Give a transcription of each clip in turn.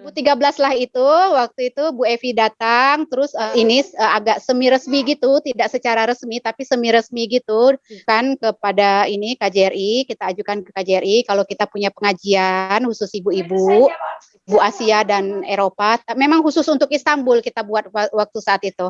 2013 lah itu, waktu itu Bu Evi datang, terus ini agak semi resmi gitu, tidak secara resmi tapi semi resmi gitu, kan kepada ini KJRI, kita ajukan ke KJRI kalau kita punya pengajian khusus ibu-ibu, Bu Asia dan Eropa, memang khusus untuk Istanbul kita buat waktu saat itu.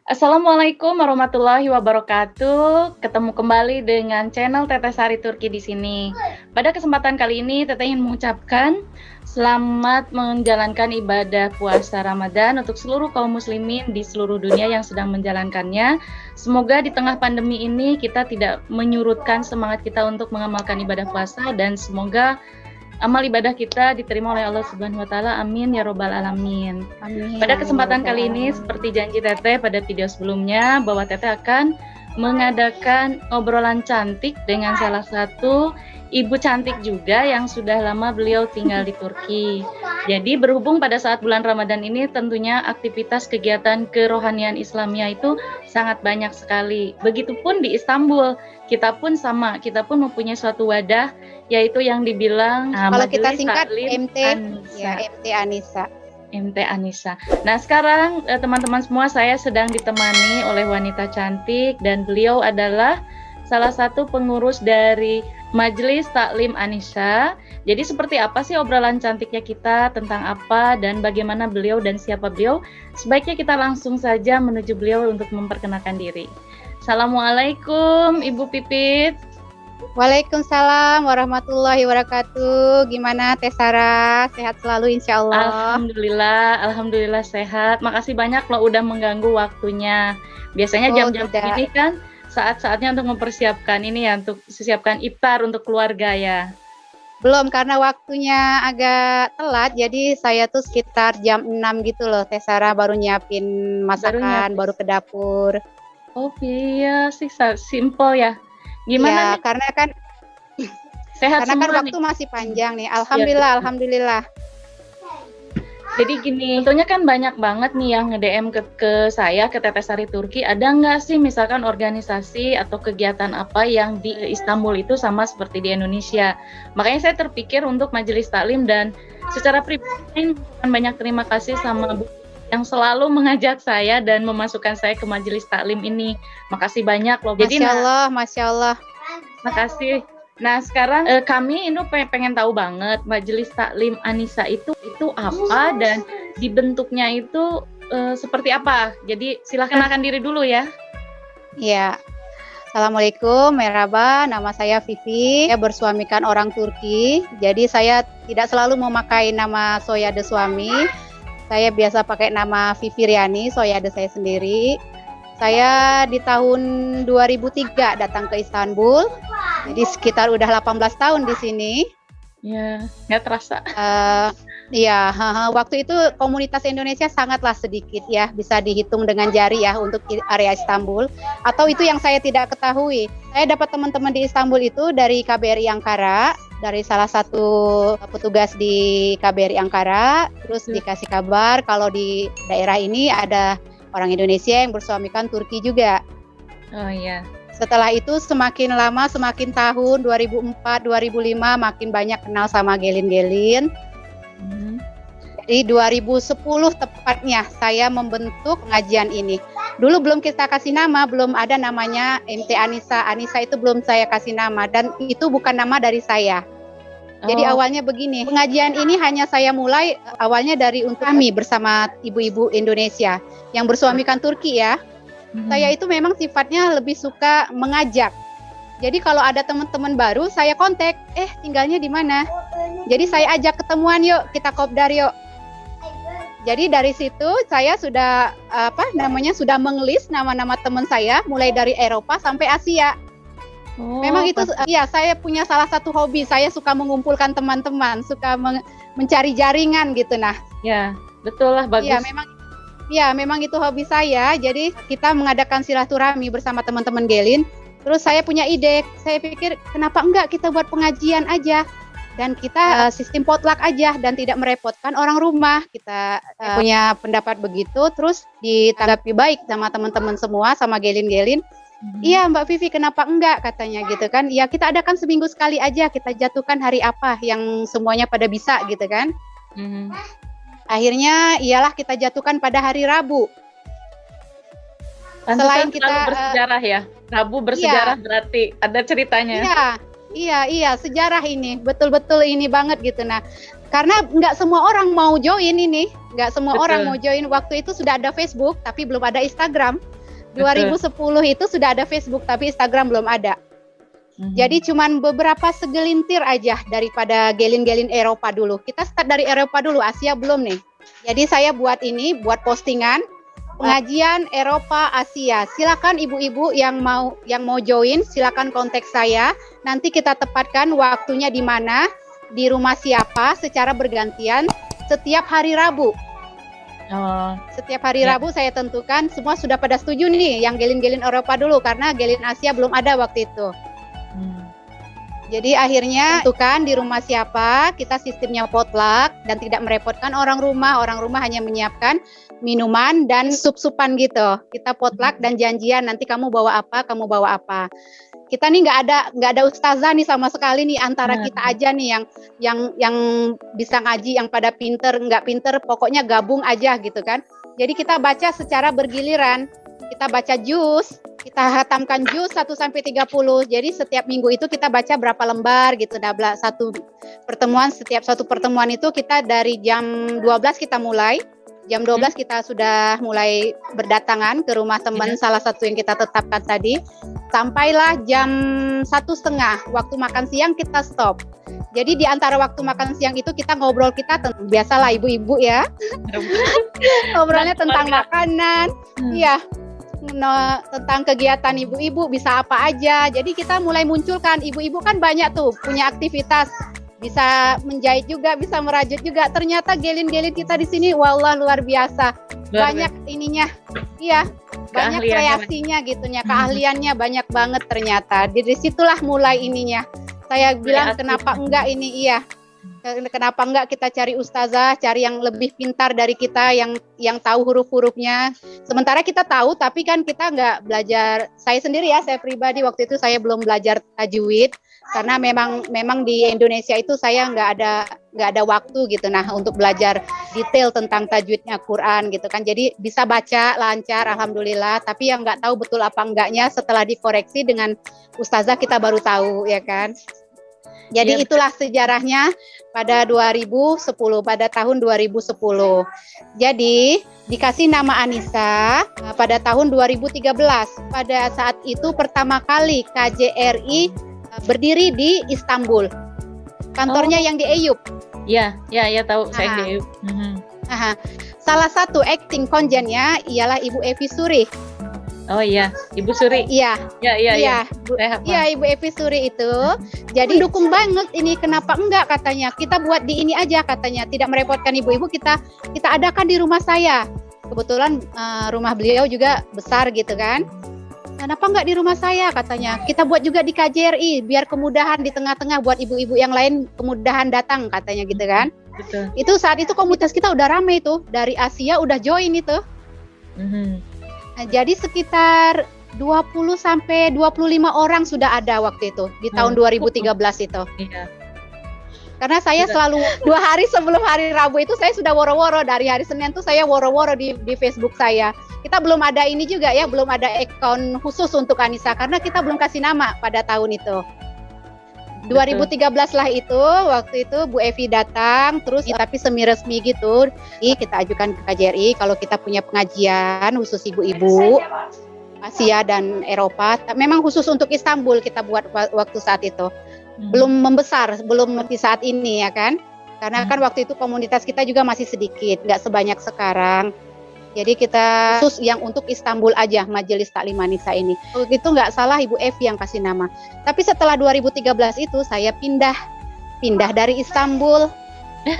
Assalamualaikum warahmatullahi wabarakatuh. Ketemu kembali dengan channel Teteh Sari Turki di sini. Pada kesempatan kali ini, Teteh ingin mengucapkan selamat menjalankan ibadah puasa Ramadan untuk seluruh kaum muslimin di seluruh dunia yang sedang menjalankannya. Semoga di tengah pandemi ini kita tidak menyurutkan semangat kita untuk mengamalkan ibadah puasa, dan semoga amal ibadah kita diterima oleh Allah Subhanahu wa taala. Amin ya robbal alamin. Amin. Pada kesempatan kali ini, seperti janji Teteh pada video sebelumnya, bahwa Teteh akan mengadakan obrolan cantik dengan salah satu ibu cantik juga yang sudah lama beliau tinggal di Turki. Jadi berhubung pada saat bulan Ramadan ini tentunya aktivitas kegiatan kerohanian Islamia itu sangat banyak sekali. Begitupun di Istanbul, kita pun sama, kita pun mempunyai suatu wadah yaitu yang dibilang kalau kita singkat MT Anissa. Ya, MT Anissa. MT Anissa. Nah sekarang teman-teman semua, saya sedang ditemani oleh wanita cantik dan beliau adalah salah satu pengurus dari Majelis Taklim Anissa. Jadi seperti apa sih obrolan cantiknya kita, tentang apa dan bagaimana beliau dan siapa beliau? Sebaiknya kita langsung saja menuju beliau untuk memperkenalkan diri. Assalamualaikum Ibu Pipit. Waalaikumsalam warahmatullahi wabarakatuh. Gimana Teh Sarah? Sehat selalu insya Allah. Alhamdulillah sehat. Makasih banyak loh udah mengganggu waktunya. Biasanya jam-jam ini kan saat-saatnya untuk mempersiapkan ini ya, untuk siapkan iftar untuk keluarga ya. Belum, karena waktunya agak telat, jadi saya tuh sekitar jam 6 gitu loh Teh Sarah baru nyiapin masakan, baru ke dapur. Oh iya sih, simple ya. Gimana ya, nih? Karena kan sehat karena semua kan waktu nih. Masih panjang nih. Alhamdulillah, ya, alhamdulillah. Jadi gini, tentunya kan banyak banget nih yang nge-DM ke saya, ke Teteh Sari Turki. Ada nggak sih misalkan organisasi atau kegiatan apa yang di Istanbul itu sama seperti di Indonesia? Makanya saya terpikir untuk Majelis Taklim, dan secara pribadi banyak terima kasih sama Bu yang selalu mengajak saya dan memasukkan saya ke Majelis Taklim ini. Makasih banyak loh. Jadi Masya Allah. Makasih. Nah sekarang kami ini pengen tahu banget Majelis Taklim Anissa itu apa dan dibentuknya itu seperti apa. Jadi silahkan kenalkan diri dulu ya. Ya. Assalamualaikum, merhaba, nama saya Vivi, saya bersuamikan orang Turki. Jadi saya tidak selalu memakai nama soyade suami. Saya biasa pakai nama Vivi Riani, soyade saya sendiri. Saya di tahun 2003 datang ke Istanbul. Jadi sekitar udah 18 tahun di sini. Ya, nggak terasa. Iya, waktu itu komunitas Indonesia sangatlah sedikit ya, bisa dihitung dengan jari ya untuk area Istanbul. Atau itu yang saya tidak ketahui. Saya dapat teman-teman di Istanbul itu dari KBRI Ankara, dari salah satu petugas di KBRI Ankara, terus dikasih kabar kalau di daerah ini ada orang Indonesia yang bersuamikan Turki juga. Oh iya. Setelah itu semakin lama, semakin tahun 2004, 2005 makin banyak kenal sama gelin-gelin. Jadi 2010 tepatnya saya membentuk pengajian ini. Dulu belum kita kasih nama, belum ada namanya MT Anissa. Anissa itu belum saya kasih nama dan itu bukan nama dari saya. Jadi awalnya begini, pengajian ini hanya saya mulai awalnya dari untuk kami bersama ibu-ibu Indonesia yang bersuamikan Turki ya. Saya itu memang sifatnya lebih suka mengajak. Jadi kalau ada teman-teman baru saya kontak, tinggalnya di mana? Jadi saya ajak ketemuan, yuk kita kopdar yuk. Jadi dari situ saya sudah sudah mengelis nama-nama teman saya mulai dari Eropa sampai Asia. Memang itu ya, saya punya salah satu hobi, saya suka mengumpulkan teman-teman, suka mencari jaringan gitu nah. Ya, betul lah, bagus. Memang itu hobi saya. Jadi kita mengadakan silaturahmi bersama teman-teman gelin. Terus saya punya ide, saya pikir kenapa enggak kita buat pengajian aja. dan kita sistem potluck aja dan tidak merepotkan orang rumah. Kita punya pendapat begitu, terus ditanggapi baik sama teman-teman semua, sama gelin-gelin. Iya Mbak Vivi, kenapa enggak katanya gitu kan. Ya kita adakan seminggu sekali aja, kita jatuhkan hari apa yang semuanya pada bisa gitu kan. Akhirnya iyalah kita jatuhkan pada hari Rabu. Selain kita bersejarah ya, Rabu bersejarah berarti ada ceritanya. Iya, sejarah ini, betul-betul ini banget gitu. Nah, karena nggak semua orang mau join ini, nggak semua orang mau join. Waktu itu sudah ada Facebook, tapi belum ada Instagram. 2010 itu sudah ada Facebook, tapi Instagram belum ada. Jadi cuman beberapa segelintir aja daripada gelin-gelin Eropa dulu. Kita start dari Eropa dulu, Asia belum nih. Jadi saya buat postingan. Pengajian Eropa Asia. Silakan ibu-ibu yang mau join, silakan kontak saya. Nanti kita tepatkan waktunya di mana, di rumah siapa secara bergantian setiap hari Rabu. Setiap hari Rabu saya tentukan, semua sudah pada setuju nih, yang gelin-gelin Eropa dulu karena gelin Asia belum ada waktu itu. Jadi akhirnya tentukan di rumah siapa, kita sistemnya potluck dan tidak merepotkan orang rumah hanya menyiapkan minuman dan sup-supan gitu. Kita potluck dan janjian nanti kamu bawa apa. Kita nih nggak ada ustazah nih sama sekali nih, antara kita aja nih yang bisa ngaji, yang pada pinter, nggak pinter, pokoknya gabung aja gitu kan. Jadi kita baca secara bergiliran. Kita baca juz, kita hatamkan juz 1-30. Jadi setiap minggu itu kita baca berapa lembar gitu. Setiap satu pertemuan itu kita dari jam 12 kita mulai. Jam 12 kita sudah mulai berdatangan ke rumah teman salah satu yang kita tetapkan tadi. Sampailah jam 1:30 waktu makan siang kita stop. Jadi di antara waktu makan siang itu kita ngobrol, biasalah ibu-ibu ya. Ngobrolnya tentang makanan. Iya. Tentang kegiatan ibu-ibu bisa apa aja. Jadi kita mulai munculkan, ibu-ibu kan banyak tuh punya aktivitas, bisa menjahit juga, bisa merajut juga. Ternyata gelin-gelin kita di sini wallah luar biasa. Banyak ininya. Iya, banyak kreasinya gitunya, keahliannya banyak banget ternyata. Dari situlah mulai ininya. Saya bilang kenapa enggak ini, kenapa enggak kita cari ustazah, cari yang lebih pintar dari kita, yang tahu huruf-hurufnya. Sementara kita tahu, tapi kan kita nggak belajar. Saya sendiri saya pribadi waktu itu saya belum belajar tajwid karena memang di Indonesia itu saya nggak ada waktu gitu. Nah, untuk belajar detail tentang tajwidnya Quran gitu kan. Jadi bisa baca lancar, alhamdulillah. Tapi yang nggak tahu betul apa enggaknya setelah dikoreksi dengan ustazah kita baru tahu ya kan. Jadi itulah sejarahnya pada 2010, pada tahun 2010. Jadi dikasih nama Anissa pada tahun 2013. Pada saat itu pertama kali KJRI berdiri di Istanbul. Kantornya yang di Eyüp. Iya tahu saya di Eyüp. Salah satu acting konjennya ialah Ibu Evi Suri. Oh iya, Ibu Suri. Iya, Ibu Evi Suri itu. Jadi dukung banget ini, kenapa enggak katanya. Kita buat di ini aja katanya, tidak merepotkan ibu-ibu, kita adakan di rumah saya. Kebetulan rumah beliau juga besar gitu kan. Kenapa enggak di rumah saya katanya. Kita buat juga di KJRI biar kemudahan di tengah-tengah buat ibu-ibu yang lain kemudahan datang katanya gitu kan. Betul. Itu saat itu komunitas kita udah ramai tuh, dari Asia udah join itu. Nah, jadi sekitar 20 sampai 25 orang sudah ada waktu itu di tahun 2013 itu. Iya. Karena saya selalu 2 hari sebelum hari Rabu itu saya sudah woro-woro, dari hari Senin tuh saya woro-woro di Facebook saya. Kita belum ada ini juga ya, belum ada account khusus untuk Anissa karena kita belum kasih nama pada tahun itu. 2013 lah itu, waktu itu Bu Evi datang, terus tapi semi-resmi gitu, kita ajukan ke KJRI kalau kita punya pengajian khusus ibu-ibu Asia dan Eropa, memang khusus untuk Istanbul kita buat waktu saat itu. Belum membesar, belum di saat ini ya kan, karena kan waktu itu komunitas kita juga masih sedikit, nggak sebanyak sekarang. Jadi kita khusus yang untuk Istanbul aja, Majelis Taklim Anissa ini. Itu nggak salah Ibu Evi yang kasih nama. Tapi setelah 2013 itu saya pindah dari Istanbul.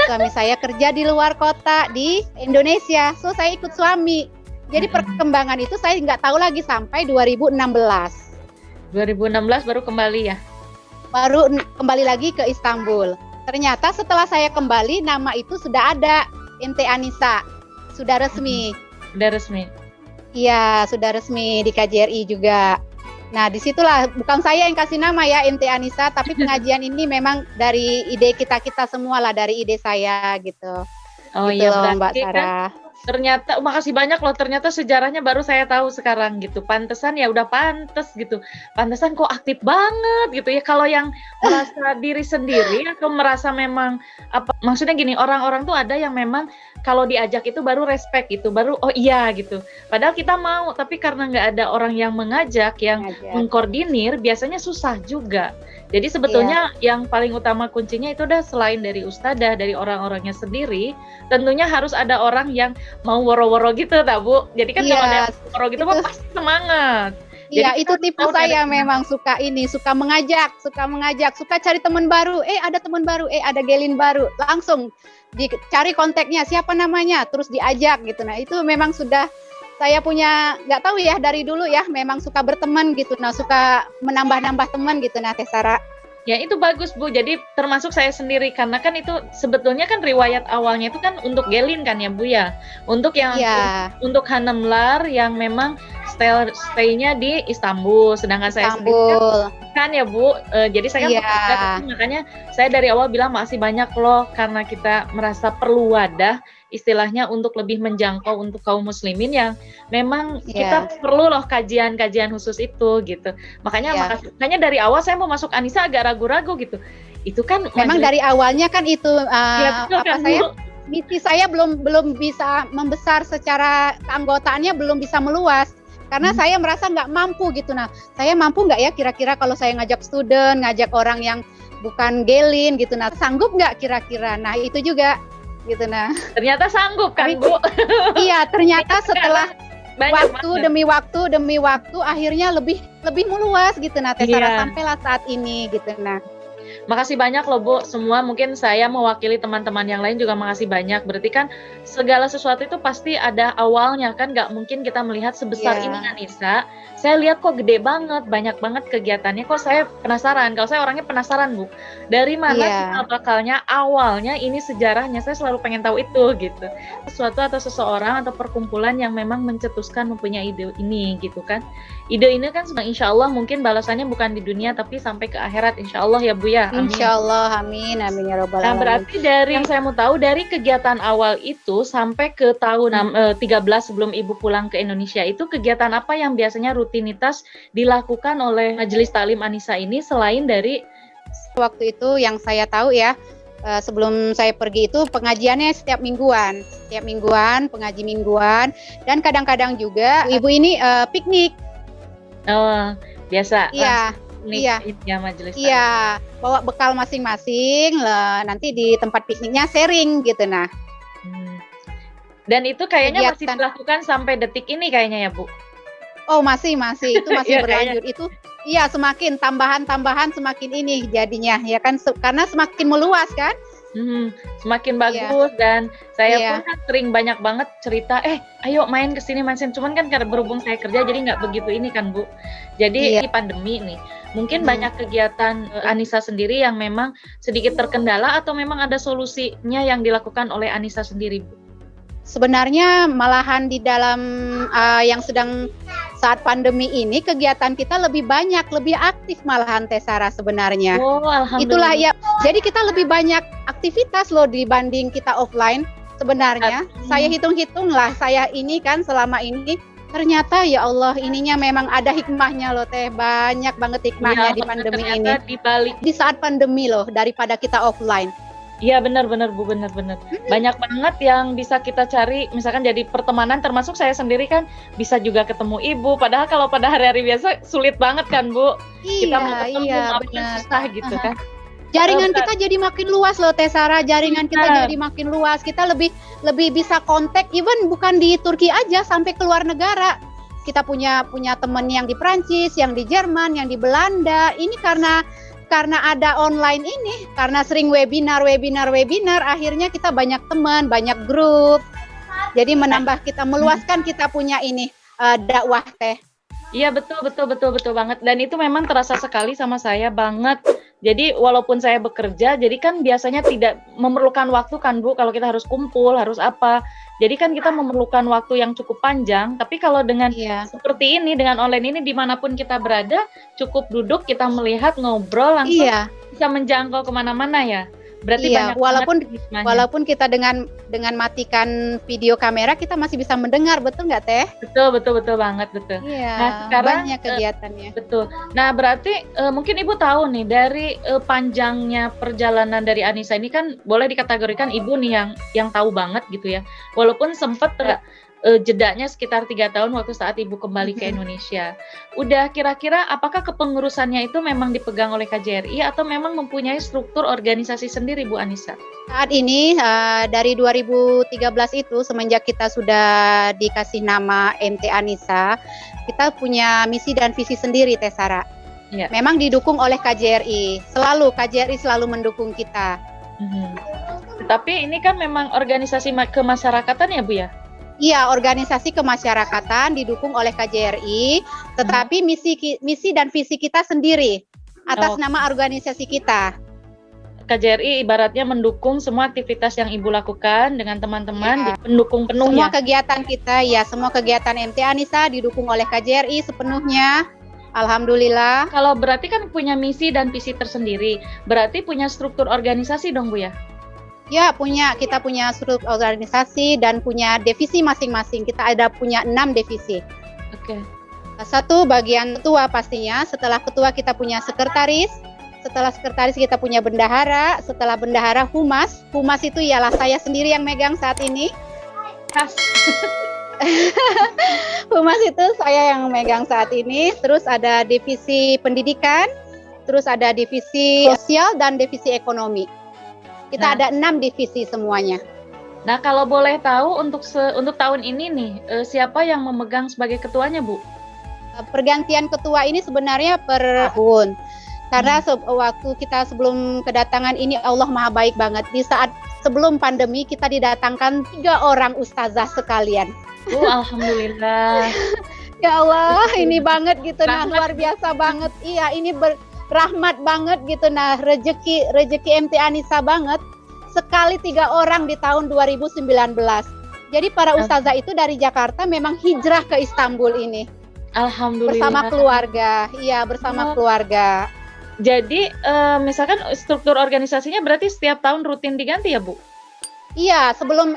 Suami saya kerja di luar kota di Indonesia. So saya ikut suami. Jadi perkembangan itu saya nggak tahu lagi sampai 2016. 2016 baru kembali ya? Baru kembali lagi ke Istanbul. ternyata setelah saya kembali nama itu sudah ada, MT Anissa, sudah resmi. Udah resmi. Iya, sudah resmi di KJRI juga. Nah, disitulah bukan saya yang kasih nama ya MT Anissa, tapi pengajian ini memang dari ide kita semua lah, dari ide saya gitu. Oh gitu iya, loh, Mbak berarti kan Sarah. ternyata makasih banyak loh, ternyata sejarahnya baru saya tahu sekarang gitu. Pantesan ya udah pantes gitu. Pantesan kok aktif banget gitu ya. Kalau yang merasa diri sendiri atau merasa memang apa maksudnya gini, orang-orang tuh ada yang memang kalau diajak itu baru respect gitu, baru oh iya gitu. Padahal kita mau, tapi karena nggak ada orang yang mengajak, yang mengkoordinir, biasanya susah juga. Jadi sebetulnya yang paling utama kuncinya itu udah selain dari ustadzah, dari orang-orangnya sendiri, tentunya harus ada orang yang mau woro-woro gitu, tak Bu? Jadi kan kalau ada woro gitu mah pasti semangat. Iya, itu tipe saya memang suka mengajak, suka cari teman baru. Ada teman baru, ada gelin baru. Langsung dicari kontaknya, siapa namanya, terus diajak gitu. Nah, itu memang sudah saya punya, nggak tahu ya dari dulu ya, memang suka berteman gitu. Nah, suka menambah-nambah teman gitu. Nah, Teh Sarah. Ya itu bagus Bu, jadi termasuk saya sendiri karena kan itu sebetulnya kan riwayat awalnya itu kan untuk gelin kan ya Bu ya, untuk yang untuk Hanemlar yang memang stay-nya di Istanbul, sedangkan saya sendiri kan ya Bu, jadi saya makanya saya dari awal bilang masih banyak loh karena kita merasa perlu wadah istilahnya untuk lebih menjangkau untuk kaum muslimin yang memang kita perlu loh kajian-kajian khusus itu gitu. Makanya makanya dari awal saya mau masuk Anissa agak ragu-ragu gitu. Itu kan memang dari awalnya kan itu misi saya belum bisa membesar secara keanggotaannya, belum bisa meluas. Karena saya merasa nggak mampu gitu. Nah, saya mampu nggak ya kira-kira kalau saya ngajak student, ngajak orang yang bukan gelin gitu. Nah, sanggup nggak kira-kira? Nah, itu juga gitu. Nah, ternyata sanggup kan Bu? Iya, ternyata setelah demi waktu akhirnya lebih meluas gitu. Nah, Teh Sarah sampailah saat ini gitu. Nah, makasih banyak loh Bu, semua mungkin saya mewakili teman-teman yang lain juga makasih banyak. Berarti kan segala sesuatu itu pasti ada awalnya kan, nggak mungkin kita melihat sebesar ini Anissa. Saya lihat kok gede banget, banyak banget kegiatannya. Kok saya penasaran, kalau saya orangnya penasaran Bu. Dari mana cikal bakalnya, awalnya ini sejarahnya, saya selalu pengen tahu itu gitu. Sesuatu atau seseorang atau perkumpulan yang memang mencetuskan mempunyai ide ini gitu kan. Ide ini kan insya Allah mungkin balasannya bukan di dunia tapi sampai ke akhirat insya Allah ya Bu ya. Amin. Insya Allah, amin ya robbal alamin. Nah berarti dari yang saya mau tahu dari kegiatan awal itu sampai ke tahun 13 sebelum Ibu pulang ke Indonesia itu kegiatan apa yang biasanya rutinitas dilakukan oleh Majelis Taklim Anissa ini selain dari waktu itu yang saya tahu ya, sebelum saya pergi itu pengajiannya setiap mingguan pengaji mingguan, dan kadang-kadang juga ibu ini piknik. Oh biasa. Iya, majelis. Iya, bawa bekal masing-masing, nanti di tempat pikniknya sharing gitu. Nah, dan itu kayaknya masih dilakukan sampai detik ini kayaknya ya Bu? Oh masih itu masih berlanjut. Itu iya, semakin tambahan semakin ini jadinya ya kan, karena semakin meluas kan. Semakin bagus dan saya pun kan sering banyak banget cerita, ayo main kesini cuman kan karena berhubung saya kerja jadi nggak begitu ini kan Bu. Jadi di pandemi nih, mungkin banyak kegiatan Anissa sendiri yang memang sedikit terkendala atau memang ada solusinya yang dilakukan oleh Anissa sendiri Bu? Sebenarnya malahan di dalam yang sedang saat pandemi ini kegiatan kita lebih banyak, lebih aktif malahan Teh Sarah sebenarnya. Oh, alhamdulillah. Itulah ya. Jadi kita lebih banyak aktivitas loh dibanding kita offline sebenarnya. Saya hitung-hitung lah, saya ini kan selama ini ternyata ya Allah ininya memang ada hikmahnya loh Teh, banyak banget hikmahnya di pandemi ini. Di saat pandemi loh daripada kita offline. Iya benar Bu, benar. Banyak banget yang bisa kita cari, misalkan jadi pertemanan, termasuk saya sendiri kan bisa juga ketemu ibu. Padahal kalau pada hari-hari biasa sulit banget kan Bu. Kita mau ketemu susah gitu kan. Jaringan kita jadi makin luas loh Teh Sarah, jaringan kita jadi makin luas. Kita lebih bisa kontak, even bukan di Turki aja, sampai ke luar negara. Kita punya teman yang di Prancis, yang di Jerman, yang di Belanda. Ini karena ada online ini, karena sering webinar, akhirnya kita banyak teman, banyak grup. Jadi menambah kita meluaskan kita punya ini dakwah Teh. Iya betul banget, dan itu memang terasa sekali sama saya banget. Jadi walaupun saya bekerja, jadi kan biasanya tidak memerlukan waktu kan Bu, kalau kita harus kumpul, harus apa. Jadi kan kita memerlukan waktu yang cukup panjang, tapi kalau dengan Iya. seperti ini, dengan online ini dimanapun kita berada, cukup duduk, kita melihat, ngobrol, langsung Iya. bisa menjangkau kemana-mana ya. Berarti Iya, banyak banget hikmahnya. walaupun kita dengan matikan video kamera kita masih bisa mendengar, betul nggak Teh? Betul banget, betul. Iya, Nah, sekarang banyak kegiatannya. betul. Nah, berarti mungkin Ibu tahu nih dari panjangnya perjalanan dari Anissa ini kan boleh dikategorikan Ibu nih yang tahu banget gitu ya. Walaupun sempat jedanya sekitar 3 tahun waktu saat Ibu kembali ke Indonesia. Udah kira-kira apakah kepengurusannya itu memang dipegang oleh KJRI atau memang mempunyai struktur organisasi sendiri Bu Anissa? Saat ini dari 2013 itu semenjak kita sudah dikasih nama MT Anissa, kita punya misi dan visi sendiri Teh Sarah. Iya. Memang didukung oleh KJRI. KJRI selalu mendukung kita. Tapi ini kan memang organisasi kemasyarakatan ya Bu ya? Iya, organisasi kemasyarakatan didukung oleh KJRI, tetapi misi dan visi kita sendiri atas nama organisasi kita. KJRI ibaratnya mendukung semua aktivitas yang Ibu lakukan dengan teman-teman, pendukung penuh semua ya? kegiatan kita, ya semua kegiatan MT Anissa didukung oleh KJRI sepenuhnya. Alhamdulillah. Kalau berarti kan punya misi dan visi tersendiri, berarti punya struktur organisasi dong Bu ya? Ya, kita punya struktur organisasi dan punya divisi masing-masing. Kita punya 6 divisi. Oke. Satu bagian ketua pastinya, setelah ketua kita punya sekretaris, setelah sekretaris kita punya bendahara, setelah bendahara humas. Humas itu ialah saya sendiri yang megang saat ini. Humas itu saya yang megang saat ini. Terus ada divisi pendidikan, terus ada divisi sosial dan divisi ekonomi. Kita ada 6 divisi semuanya. Nah, kalau boleh tahu untuk tahun ini nih, siapa yang memegang sebagai ketuanya, Bu? Pergantian ketua ini sebenarnya per tahun. Karena waktu kita sebelum kedatangan ini Allah Maha baik banget. Di saat sebelum pandemi kita didatangkan 3 orang ustazah sekalian. Alhamdulillah. Ya Allah, ini banget gitu, nah luar biasa banget. Iya, ini rahmat banget gitu, nah rezeki MT Anissa banget. Sekali 3 orang di tahun 2019. Jadi para ustazah itu dari Jakarta memang hijrah ke Istanbul ini. Alhamdulillah. Bersama keluarga, iya bersama keluarga. Jadi misalkan struktur organisasinya berarti setiap tahun rutin diganti ya Bu? Iya, sebelum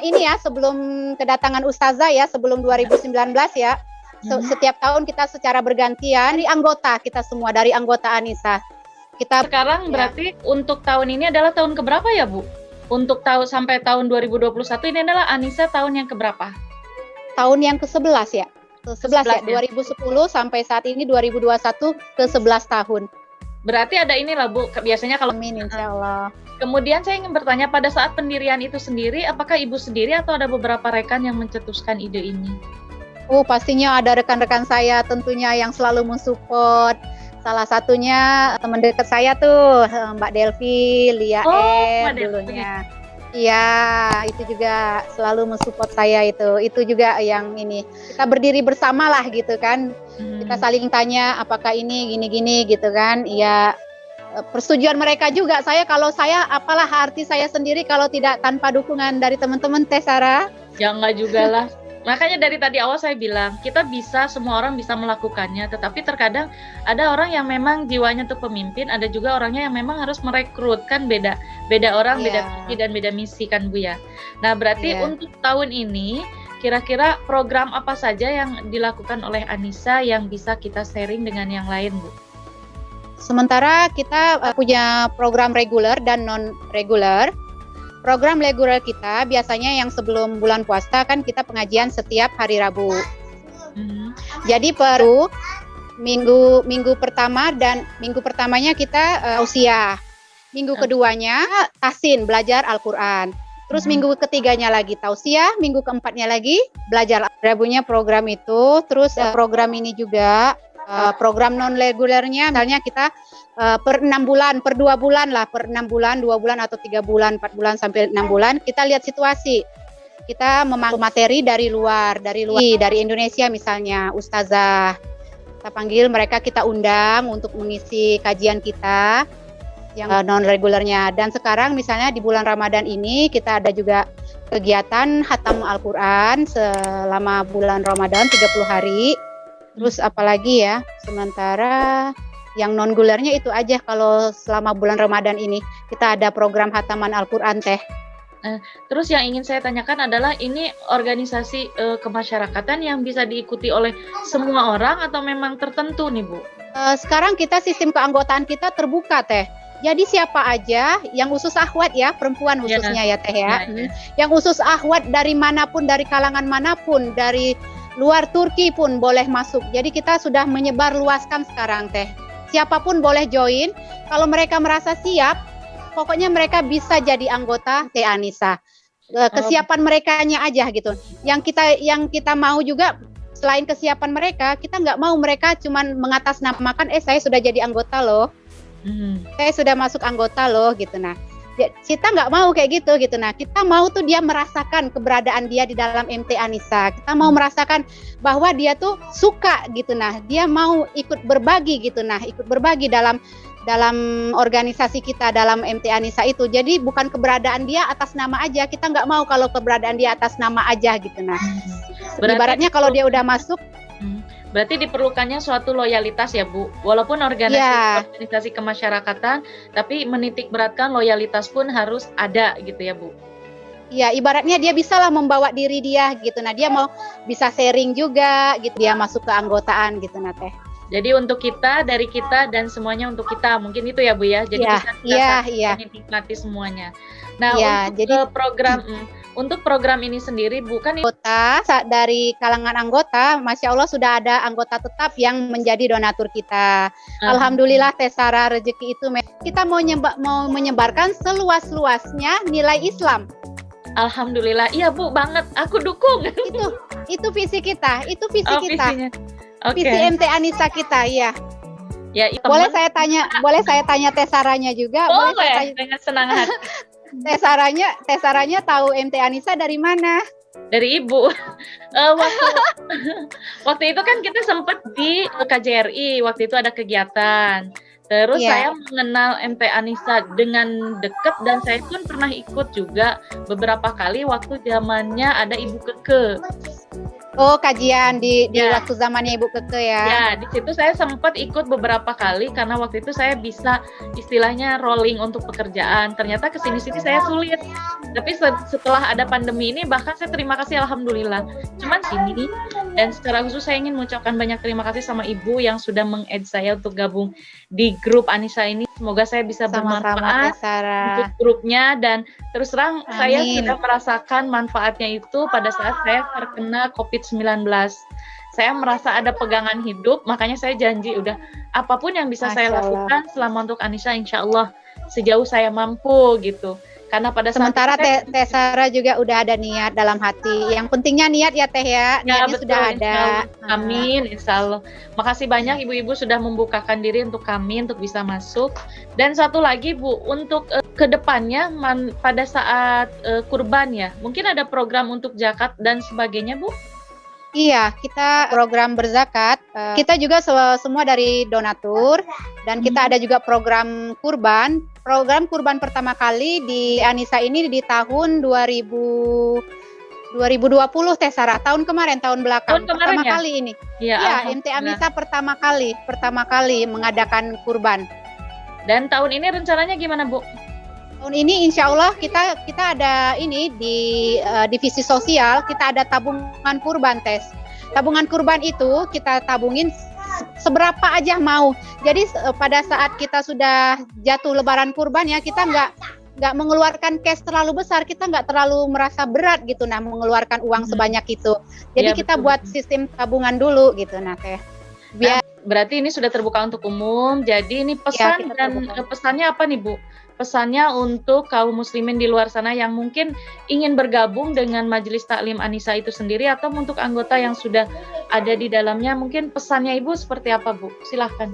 kedatangan ustazah ya, sebelum 2019 ya. Setiap tahun kita secara bergantian dari anggota Anissa. Sekarang berarti untuk tahun ini adalah tahun keberapa ya Bu? Untuk sampai tahun 2021 ini adalah Anissa tahun yang keberapa? Tahun yang ke-11 ya. Ke-11 ya, 2010 sampai saat ini 2021 ke-11 tahun. Berarti ada inilah Bu, biasanya kalau amin insyaallah. Kemudian saya ingin bertanya pada saat pendirian itu sendiri, apakah Ibu sendiri atau ada beberapa rekan yang mencetuskan ide ini? Oh, pastinya ada rekan-rekan saya tentunya yang selalu mensupport. Salah satunya teman dekat saya tuh, Mbak Delvi, Lia dulunya. Iya, itu juga selalu mensupport saya itu. Itu juga yang ini. Kita berdiri bersama lah gitu kan. Kita saling tanya apakah ini gini-gini gitu kan. Iya, persetujuan mereka juga. Kalau saya apalah arti saya sendiri kalau tidak tanpa dukungan dari teman-teman Teh Sarah? Ya enggak juga lah. Makanya dari tadi awal saya bilang, semua orang bisa melakukannya, tetapi terkadang ada orang yang memang jiwanya tuh pemimpin, ada juga orangnya yang memang harus merekrut, kan beda orang, beda visi dan beda misi kan Bu ya. Nah berarti untuk tahun ini, kira-kira program apa saja yang dilakukan oleh Anissa yang bisa kita sharing dengan yang lain Bu? Sementara kita punya program reguler dan non-reguler. Program reguler kita biasanya yang sebelum bulan puasa kan kita pengajian setiap hari Rabu. Jadi minggu pertamanya kita usia. Minggu keduanya tahsin, belajar Al-Qur'an. Terus minggu ketiganya lagi tausiah, minggu keempatnya lagi belajar Rabunya program itu. Terus program ini juga program non regulernya misalnya kita per 6 bulan, per 2 bulan lah, per 6 bulan, 2 bulan atau 3 bulan, 4 bulan sampai 6 bulan kita lihat situasi. Kita memanggil materi dari luar, dari Indonesia misalnya, ustazah. Kita panggil mereka, kita undang untuk mengisi kajian kita. yang non regulernya. Dan sekarang misalnya di bulan Ramadan ini kita ada juga kegiatan khatam Al-Qur'an selama bulan Ramadan 30 hari. Terus apalagi ya, sementara yang non regulernya itu aja kalau selama bulan Ramadan ini kita ada program khataman Al-Qur'an teh. Terus yang ingin saya tanyakan adalah ini organisasi kemasyarakatan yang bisa diikuti oleh semua orang atau memang tertentu nih Bu? Sekarang kita sistem keanggotaan kita terbuka teh. Jadi siapa aja yang usus akhwat ya, perempuan khususnya ya teh ya. Yang usus akhwat dari manapun, dari kalangan manapun, dari luar Turki pun boleh masuk. Jadi kita sudah menyebar luaskan sekarang teh. Siapapun boleh join. Kalau mereka merasa siap, pokoknya mereka bisa jadi anggota Teh Anissa. Kesiapan merekanya aja gitu. Yang kita mau juga selain kesiapan mereka, kita nggak mau mereka cuman mengatasnamakan saya sudah jadi anggota loh. Saya sudah masuk anggota loh gitu. Nah, kita nggak mau kayak gitu. Nah, kita mau tuh dia merasakan keberadaan dia di dalam MT Anissa. Kita mau merasakan bahwa dia tuh suka gitu. Nah, dia mau ikut berbagi gitu. Nah, ikut berbagi dalam organisasi kita, dalam MT Anissa itu. Jadi bukan keberadaan dia atas nama aja. Kita nggak mau kalau keberadaan dia atas nama aja gitu. Nah, ibaratnya kalau dia udah masuk. Berarti diperlukannya suatu loyalitas ya Bu, walaupun organisasi kemasyarakatan, tapi menitik beratkan loyalitas pun harus ada gitu ya Bu. Ya, ibaratnya dia bisalah membawa diri dia gitu. Nah, dia mau bisa sharing juga gitu. Dia masuk ke anggotaan gitu nah teh. Jadi untuk kita, dari kita dan semuanya untuk kita, mungkin itu ya Bu ya. Jadi bisa kita menikmati semuanya. Nah, untuk program ini sendiri bukan anggota dari kalangan anggota, Masya Allah sudah ada anggota tetap yang menjadi donatur kita. Alhamdulillah Teh Sarah rezeki itu kita mau menyebarkan seluas-luasnya nilai Islam. Alhamdulillah, iya Bu banget, aku dukung. Itu visi kita, itu visi kita. Okay. Visi MT Anissa kita, ya. Ya, boleh saya tanya Teh Sarahnya juga? Boleh saya tanya dengan senang hati. Teh Sarahnya tahu MT Anissa dari mana? Dari Ibu. Waktu itu kan kita sempat di KJRI, waktu itu ada kegiatan. Terus saya mengenal MT Anissa dengan dekat dan saya pun pernah ikut juga beberapa kali waktu zamannya ada Ibu Keke. Oh, kajian di waktu zamannya Ibu Keke ya. Ya, di situ saya sempat ikut beberapa kali karena waktu itu saya bisa istilahnya rolling untuk pekerjaan. Ternyata kesini-sini saya sulit. Tapi setelah ada pandemi ini bahkan saya terima kasih alhamdulillah. Cuman sini dan secara khusus saya ingin mengucapkan banyak terima kasih sama Ibu yang sudah meng-add saya untuk gabung di grup Anissa ini. Semoga saya bisa bermanfaat untuk grupnya dan terus terang saya sudah merasakan manfaatnya itu pada saat saya terkena COVID-19. Saya merasa ada pegangan hidup, makanya saya janji udah apapun yang bisa saya lakukan selama untuk Anissa insya Allah sejauh saya mampu gitu. Karena pada sementara Teh Sarah juga udah ada niat dalam hati. Yang pentingnya niat ya Teh ya. Niatnya betul, sudah ada. Amin, insya Allah. Makasih banyak ibu-ibu sudah membukakan diri untuk kami untuk bisa masuk. Dan satu lagi Bu, untuk kedepannya pada saat kurban ya, mungkin ada program untuk zakat dan sebagainya Bu? Iya, kita program berzakat. Kita juga semua dari donatur dan kita ada juga program kurban. Program kurban pertama kali di Anissa ini di tahun 2020 Teh Sarah. Tahun kemarin, tahun belakang. Pertama kali ini. Iya, MT Anissa pertama kali mengadakan kurban. Dan tahun ini rencananya gimana Bu? Tahun ini insya Allah kita ada ini di divisi sosial kita ada tabungan kurban tes. Tabungan kurban itu kita tabungin seberapa aja mau. Jadi pada saat kita sudah jatuh lebaran kurban ya kita nggak mengeluarkan cash terlalu besar, kita nggak terlalu merasa berat gitu nah mengeluarkan uang sebanyak itu. Jadi kita buat sistem tabungan dulu gitu nah Teh. Berarti ini sudah terbuka untuk umum. Jadi ini pesan dan pesannya apa nih Bu? Pesannya untuk kaum muslimin di luar sana yang mungkin ingin bergabung dengan Majelis Taklim Anissa itu sendiri atau untuk anggota yang sudah ada di dalamnya, mungkin pesannya Ibu seperti apa Bu? Silahkan.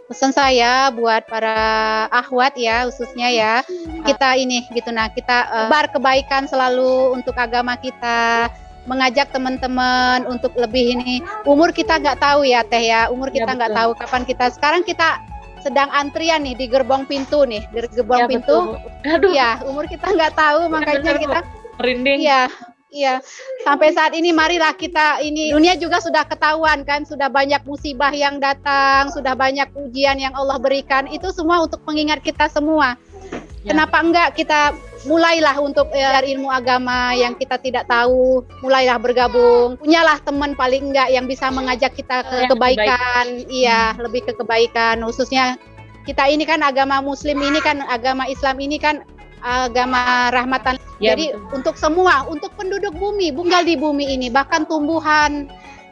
Pesan saya buat para akhwat ya khususnya ya, kita ini gitu nah kita bar kebaikan selalu untuk agama kita, mengajak teman-teman untuk lebih ini. Umur kita nggak tahu ya Teh ya, umur kita nggak tahu kapan kita. Sekarang kita sedang antrian nih di gerbong pintu nih, di gerbong Ya, pintu. betul. Aduh, Iya, umur kita nggak tahu, makanya bener, Bu. kita Merinding. iya, iya. Sampai saat ini marilah kita ini dunia juga sudah ketahuan kan, sudah banyak musibah yang datang, sudah banyak ujian yang Allah berikan. Itu semua untuk mengingat kita semua. Ya. Kenapa enggak kita mulailah untuk ilmu agama yang kita tidak tahu, mulailah bergabung. Punyalah teman paling enggak yang bisa mengajak kita ke Yang kebaikan. Iya, lebih ke kebaikan. Khususnya kita ini kan agama Muslim ini kan, agama Islam ini kan agama rahmatan. Ya, Jadi betul. untuk semua, untuk penduduk bumi, tinggal di bumi ini, bahkan tumbuhan,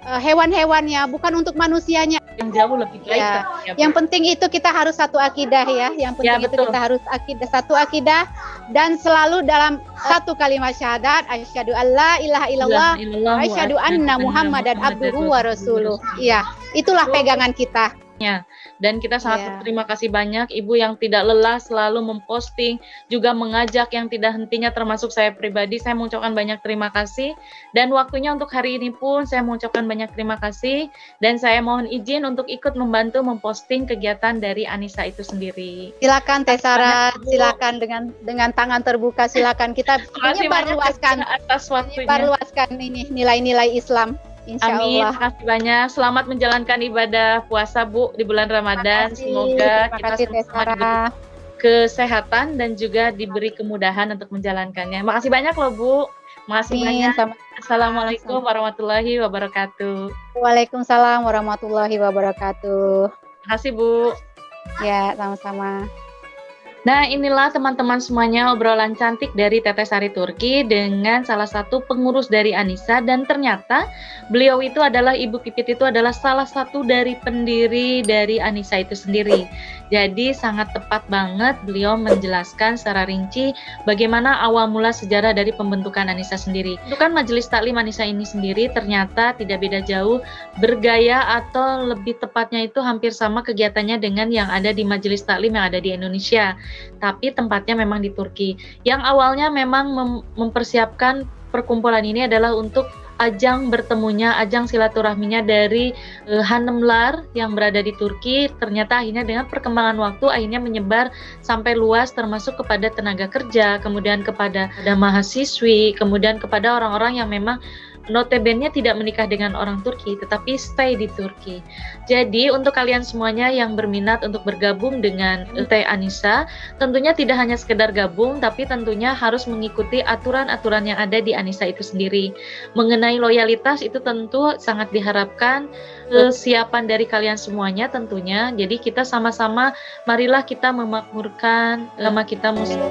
hewan-hewannya, bukan untuk manusianya. Yang jauh lebih baik. Ya, kan, ya, Bu. yang penting itu kita harus satu akidah ya. Yang penting Ya, itu betul. kita harus satu akidah dan selalu dalam satu kalimat syahadat, asyhadu alla ilaha illallah, Illallah wa asyhadu anna Muhammadan abduhu wa rasuluh. Iya, itulah pegangan kita. Dan kita sangat Iya. berterima kasih banyak Ibu yang tidak lelah selalu memposting, juga mengajak yang tidak hentinya, termasuk saya pribadi. Saya mengucapkan banyak terima kasih. Dan waktunya untuk hari ini pun saya mengucapkan banyak terima kasih. Dan saya mohon izin untuk ikut membantu memposting kegiatan dari Anissa itu sendiri. Silakan Teh Sarah, banyak, Bu. silakan dengan tangan terbuka, silakan kita Terima kasih banyak menyebarluaskan atas waktunya. menyebarluaskan ini nilai-nilai Islam. Insya Amin, Allah. terima kasih banyak. Selamat menjalankan ibadah puasa, Bu, di bulan Ramadan. Semoga Terima kita kasih Teh sama diberi Sarah. kesehatan dan juga diberi kemudahan untuk menjalankannya. Makasih banyak loh, Bu. Makasih Amin. banyak. Assalamualaikum warahmatullahi wabarakatuh. Waalaikumsalam warahmatullahi wabarakatuh. Makasih, Bu. Ya, sama-sama. Nah, inilah teman-teman semuanya obrolan cantik dari Teteh Sari Turki dengan salah satu pengurus dari Anissa, dan ternyata beliau itu adalah Ibu Pipit, itu adalah salah satu dari pendiri dari Anissa itu sendiri. Jadi sangat tepat banget beliau menjelaskan secara rinci bagaimana awal mula sejarah dari pembentukan Anissa sendiri. Pembentukan Majelis Taklim Anissa ini sendiri ternyata tidak beda jauh, bergaya atau lebih tepatnya itu hampir sama kegiatannya dengan yang ada di Majelis Taklim yang ada di Indonesia. Tapi tempatnya memang di Turki. Yang awalnya memang mempersiapkan perkumpulan ini adalah untuk ajang bertemunya, ajang silaturahminya dari Hanımlar yang berada di Turki. Ternyata akhirnya dengan perkembangan waktu akhirnya menyebar sampai luas, termasuk kepada tenaga kerja, kemudian kepada mahasiswi, kemudian kepada orang-orang yang memang notabene tidak menikah dengan orang Turki, tetapi stay di Turki. Jadi untuk kalian semuanya yang berminat untuk bergabung dengan Teh Anissa, tentunya tidak hanya sekedar gabung, tapi tentunya harus mengikuti aturan-aturan yang ada di Anissa itu sendiri. Mengenai loyalitas itu tentu sangat diharapkan kesiapan dari kalian semuanya tentunya. Jadi kita sama-sama, marilah kita memakmurkan nama kita Muslim.